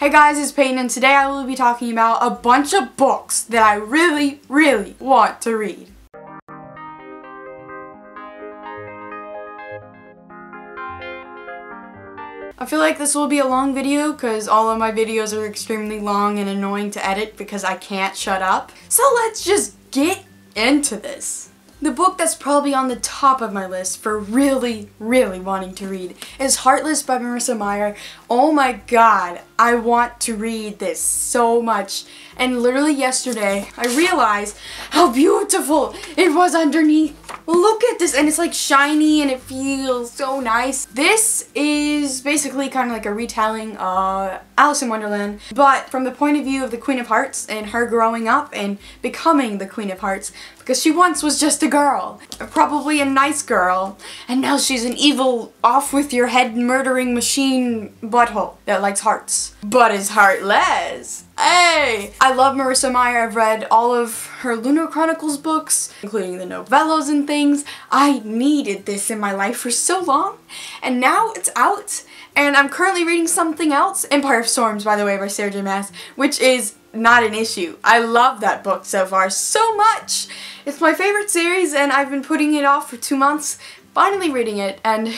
Hey guys, it's Peyton, and today I will be talking about a bunch of books that I really want to read. I feel like this will be a long video because all of my videos are extremely long and annoying to edit because I can't shut up. So let's just get into this. The book that's probably on the top of my list for really wanting to read is Heartless by Marissa Meyer. Oh my god, I want to read this so much. And literally yesterday, I realized how beautiful it was underneath. Look at this, and it's like shiny and it feels so nice. This is basically kind of like a retelling of Alice in Wonderland, but from the point of view of the Queen of Hearts and her growing up and becoming the Queen of Hearts, because she once was just a girl, probably a nice girl, and now she's an evil, off with your head murdering machine butthole that likes hearts, but is heartless. Hey! I love Marissa Meyer. I've read all of her Lunar Chronicles books, including the novellas and things. I needed this in my life for so long, and now it's out. And I'm currently reading something else, Empire of Storms, by the way, by Sarah J. Maas, which is not an issue. I love that book so far so much. It's my favorite series, and I've been putting it off for 2 months, finally reading it, and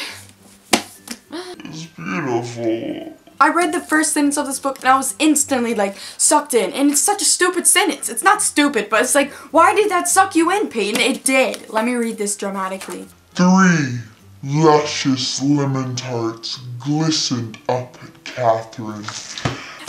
it's beautiful. I read the first sentence of this book and I was instantly like sucked in, and it's such a stupid sentence. It's not stupid, but it's like, why did that suck you in, Peyton? It did. Let me read this dramatically. 3 luscious lemon tarts glistened up at Catherine.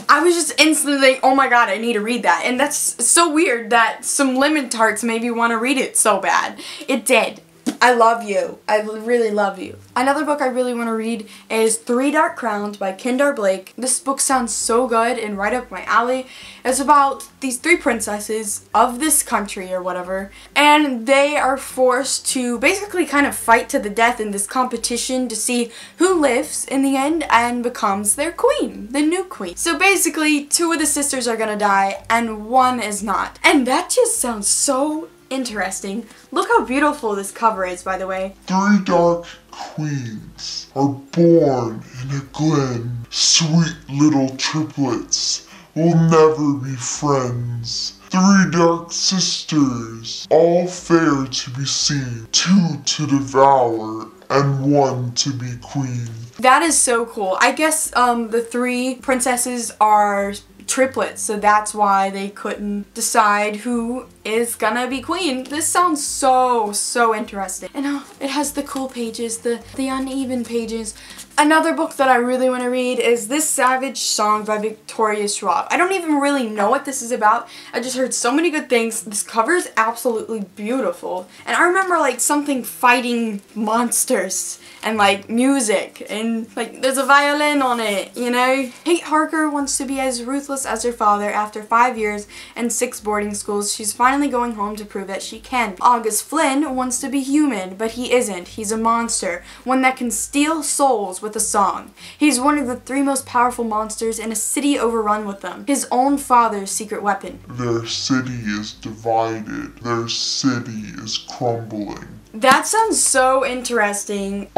I was just instantly like, oh my god, I need to read that. And that's so weird that some lemon tarts made me want to read it so bad. It did. I love you. I really love you. Another book I really want to read is 3 Dark Crowns by Kendar Blake. This book sounds so good and right up my alley. It's about these 3 princesses of this country or whatever, and they are forced to basically kind of fight to the death in this competition to see who lives in the end and becomes their queen, the new queen. So basically 2 of the sisters are gonna die and 1 is not. And that just sounds so interesting. Look how beautiful this cover is, by the way. 3 dark queens are born in a glen. Sweet little triplets will never be friends. 3 dark sisters, all fair to be seen, 2 to devour, and 1 to be queen. That is so cool. I guess the 3 princesses are triplets, so that's why they couldn't decide who is gonna be queen. This sounds so interesting. And it has the cool pages, the uneven pages. Another book that I really want to read is This Savage Song by Victoria Schwab. I don't even really know what this is about. I just heard so many good things. This cover is absolutely beautiful. And I remember like something fighting monsters and like music and like there's a violin on it, you know? Kate Harker wants to be as ruthless as her father. After 5 years and 6 boarding schools, she's finally going home to prove that she can be. August Flynn wants to be human, but he isn't. He's a monster, one that can steal souls with a song. He's one of the 3 most powerful monsters in a city overrun with them. His own father's secret weapon. Their city is divided. Their city is crumbling. That sounds so interesting.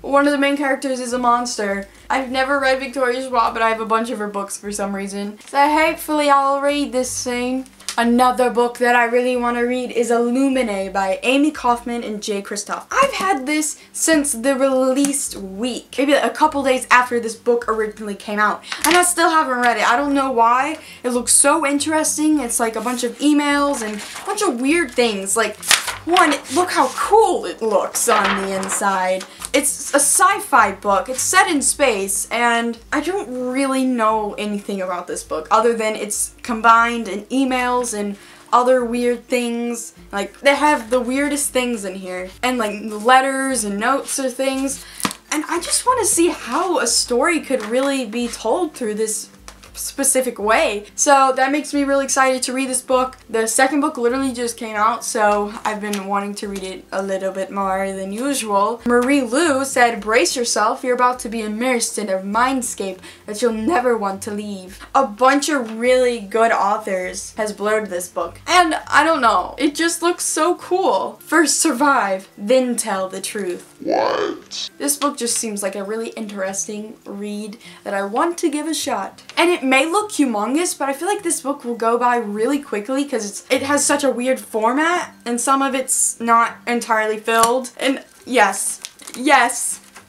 One of the main characters is a monster. I've never read Victoria Schwab, but I have a bunch of her books for some reason. So hopefully I'll read this soon. Another book that I really want to read is Illuminae by Amy Kaufman and Jay Kristoff. I've had this since the released week, maybe a couple days after this book originally came out, and I still haven't read it. I don't know why. It looks so interesting. It's like a bunch of emails and a bunch of weird things. Like, one, look how cool it looks on the inside. It's a sci-fi book. It's set in space, and I don't really know anything about this book other than it's combined in emails and other weird things. Like, they have the weirdest things in here, and like letters and notes or things, and I just want to see how a story could really be told through this specific way. So that makes me really excited to read this book. The second book literally just came out, so I've been wanting to read it a little bit more than usual. Marie Lu said, brace yourself, you're about to be immersed in a mindscape that you'll never want to leave. A bunch of really good authors has blurred this book, and I don't know, it just looks so cool. First survive, then tell the truth. What? This book just seems like a really interesting read that I want to give a shot. And it may look humongous, but I feel like this book will go by really quickly because it has such a weird format and some of it's not entirely filled. And yes,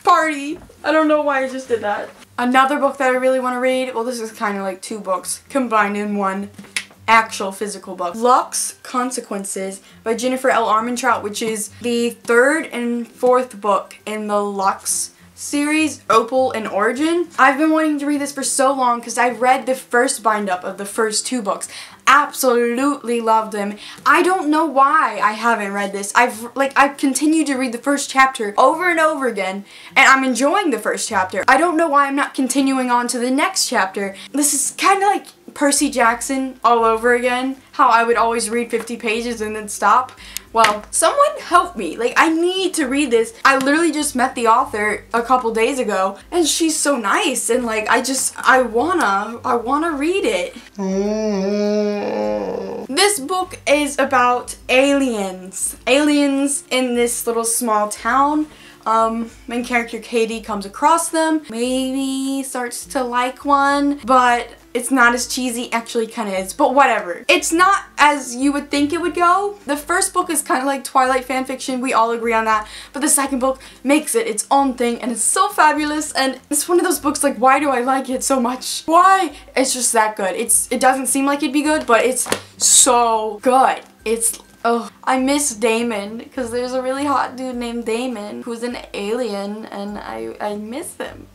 party. I don't know why I just did that. Another book that I really want to read, well, this is kind of like two books combined in one actual physical book. Luck's Consequences by Jennifer L. Armentrout, which is the third and fourth book in the Luck's series, Opal and Origin. I've been wanting to read this for so long because I read the first bind-up of the first two books. Absolutely loved them. I don't know why I haven't read this. I've continued to read the first chapter over and over again, and I'm enjoying the first chapter. I don't know why I'm not continuing on to the next chapter. This is kind of like Percy Jackson all over again. How I would always read 50 pages and then stop. Well, someone help me. Like, I need to read this. I literally just met the author a couple days ago, and she's so nice, and like, I wanna read it. This book is about aliens. Aliens in this little small town. Main character Katie comes across them, maybe starts to like one, but it's not as cheesy, actually kind of is, but whatever. It's not as you would think it would go. The first book is kind of like Twilight fanfiction, we all agree on that, but the second book makes it its own thing, and it's so fabulous, and it's one of those books like, why do I like it so much? Why? It's just that good. It doesn't seem like it'd be good, but it's so good. Oh, I miss Damon, because there's a really hot dude named Damon who's an alien, and I miss him.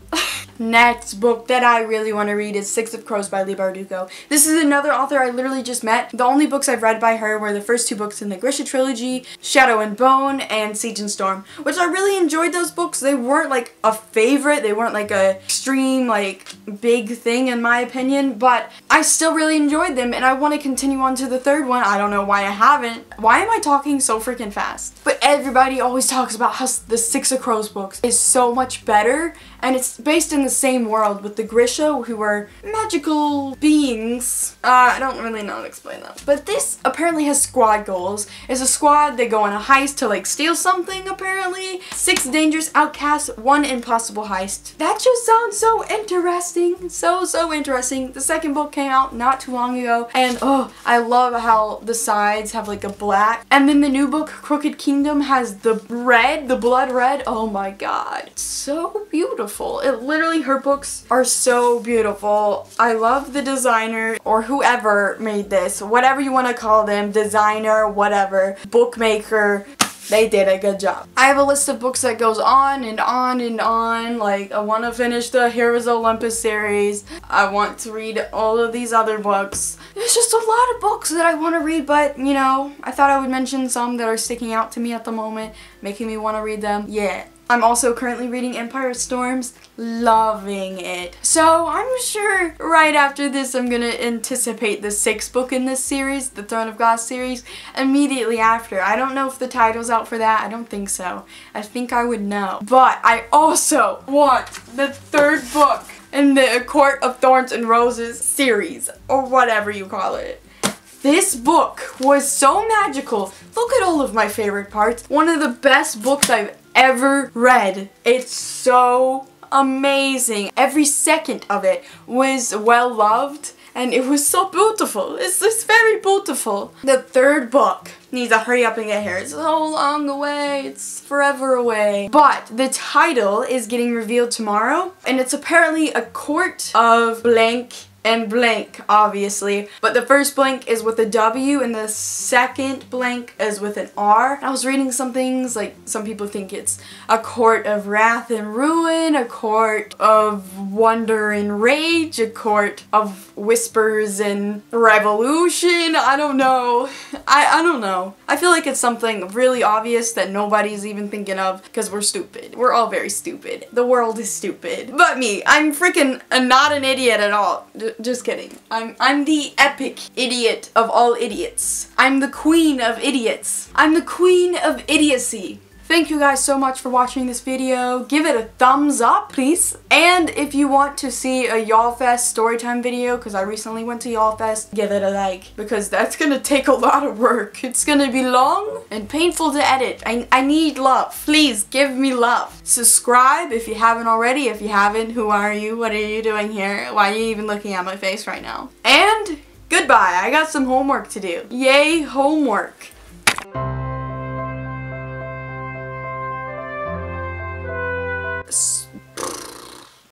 Next book that I really want to read is Six of Crows by Leigh Bardugo. This is another author I literally just met. The only books I've read by her were the first two books in the Grisha trilogy, Shadow and Bone and Siege and Storm, which I really enjoyed those books. They weren't like a favorite, they weren't like a extreme like big thing in my opinion, but I still really enjoyed them and I want to continue on to the third one. I don't know why I haven't. Why am I talking so freaking fast? But everybody always talks about how the Six of Crows books is so much better, and it's based in the same world with the Grisha, who are magical beings. I don't really know how to explain that. But this apparently has squad goals. It's a squad, they go on a heist to like steal something apparently. 6 dangerous outcasts, 1 impossible heist. That just sounds so interesting. So interesting. The second book came out not too long ago, and oh, I love how the sides have like a black. And then the new book, Crooked Kingdom, has the red, the blood red. Oh my god. It's so beautiful. It literally, her books are so beautiful. I love the designer or whoever made this, whatever you want to call them, designer, whatever, bookmaker. They did a good job. I have a list of books that goes on and on and on. Like, I want to finish the Heroes of Olympus series. I want to read all of these other books. There's just a lot of books that I want to read, but, you know, I thought I would mention some that are sticking out to me at the moment, making me want to read them. Yeah. I'm also currently reading Empire Storms, loving it. So I'm sure right after this I'm gonna anticipate the 6th book in this series, the Throne of Glass series, immediately after. I don't know if the title's out for that, I don't think so. I think I would know. But I also want the 3rd book in the Court of Thorns and Roses series, or whatever you call it. This book was so magical. Look at all of my favorite parts. One of the best books I've ever read. It's so amazing. Every second of it was well loved and it was so beautiful. It's very beautiful. The 3rd book needs to hurry up and get here. It's so long away. It's forever away. But the title is getting revealed tomorrow, and it's apparently a court of blank and blank, obviously. But the first blank is with a W and the second blank is with an R. I was reading some things, like some people think it's a court of wrath and ruin, a court of wonder and rage, a court of whispers and revolution. I don't know. I don't know. I feel like it's something really obvious that nobody's even thinking of because we're stupid. We're all very stupid. The world is stupid. But me, I'm freaking not an idiot at all. Just kidding. I'm the epic idiot of all idiots. I'm the queen of idiots. I'm the queen of idiocy. Thank you guys so much for watching this video. Give it a thumbs up, please. And if you want to see a YALLFest storytime video, because I recently went to YALLFest, give it a like, because that's gonna take a lot of work. It's gonna be long and painful to edit. I need love. Please give me love. Subscribe if you haven't already. If you haven't, who are you? What are you doing here? Why are you even looking at my face right now? And goodbye. I got some homework to do. Yay, homework.